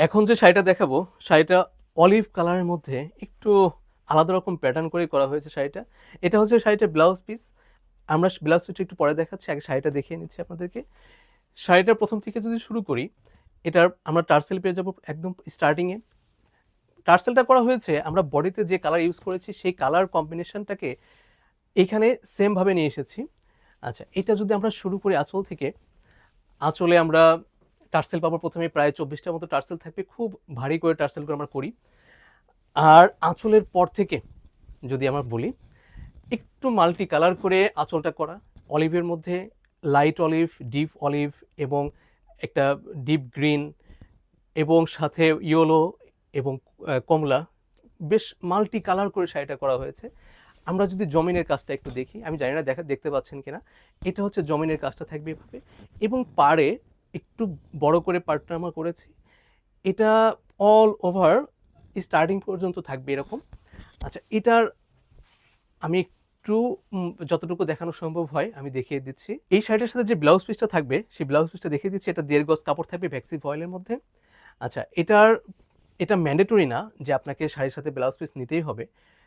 এখন যে শাড়িটা দেখাবো, শাড়িটা অলিভ কালারের মধ্যে একটু আলাদা রকম প্যাটার্ন করে করা হয়েছে শাড়িটা। এটা হচ্ছে শাড়িটার ব্লাউজ পিস। আমরা ব্লাউজ পিসটা একটু পরে দেখাচ্ছি, আগে শাড়িটা দেখিয়ে নিচ্ছি আপনাদেরকে। শাড়িটার প্রথম থেকে যদি শুরু করি, এটার আমরা টার্সেল পেয়ে যাবো একদম স্টার্টিংয়ে। টার্সেলটা করা হয়েছে আমরা বডিতে যে কালার ইউজ করেছি সেই কালার কম্বিনেশনটাকে এখানে সেম ভাবে নিয়ে এসেছি। আচ্ছা, এটা যদি আমরা শুরু করি আঁচল থেকে, আঁচলে আমরা টার্সেল পাবো প্রথমে প্রায় 24টার মতো টার্সেল থাকবে, খুব ভারী করে টার্সেলগুলো আমরা করি। আর আঁচলের পর থেকে যদি আমরা বলি, একটু মাল্টি কালার করে আঁচলটা করা, অলিভের মধ্যে লাইট অলিভ, ডিপ অলিভ এবং একটা ডিপ গ্রিন এবং সাথে ইয়েলো এবং কমলা, বেশ মাল্টি কালার করে শাড়িটা করা হয়েছে। আমরা যদি জমিনের কাজটা একটু দেখি, আমি জানি না দেখতে পাচ্ছেন কিনা, এটা হচ্ছে জমিনের কাজটা থাকবে এভাবে এবং পাড়ে একটু বড় করে পার্টটা আমরা করেছি। এটা অল ওভার স্টার্টিং পর্যন্ত থাকবে এরকম। আচ্ছা, এটার আমি একটু যতটুকু দেখানো সম্ভব হয় আমি দেখিয়ে দিচ্ছি। এই শাড়িটার সাথে যে ব্লাউজ পিসটা থাকবে সেই ব্লাউজ পিসটা দেখিয়ে দিচ্ছি। এটা 1.5 গজ কাপড় থাকবে ভ্যাক্সি ফয়েলের মধ্যে। আচ্ছা, এটা ম্যান্ডেটরি না যে আপনাকে শাড়ির সাথে ব্লাউজ পিস নিতেই হবে।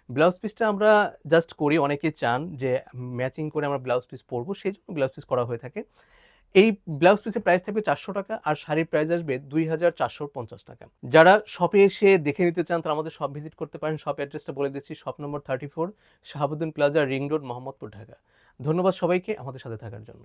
ব্লাউজ পিসটা আমরা জাস্ট করি, অনেকে চান যে ম্যাচিং করে আমরা ব্লাউজ পিস পরবো, সেই জন্য ব্লাউজ পিস করা হয়ে থাকে। এই ব্লাউজ পিসের প্রাইস থাকবে 400 টাকা আর শাড়ির প্রাইস আসবে 2450 টাকা। যারা শপে এসে দেখে নিতে চান তারা আমাদের শপ ভিজিট করতে পারেন। শপ অ্যাড্রেসটা বলে দিচ্ছি, shop number 34, Shahabuddin plaza, ring road, Mohammadpur, Dhaka. ধন্যবাদ সবাইকে আমাদের সাথে থাকার জন্য।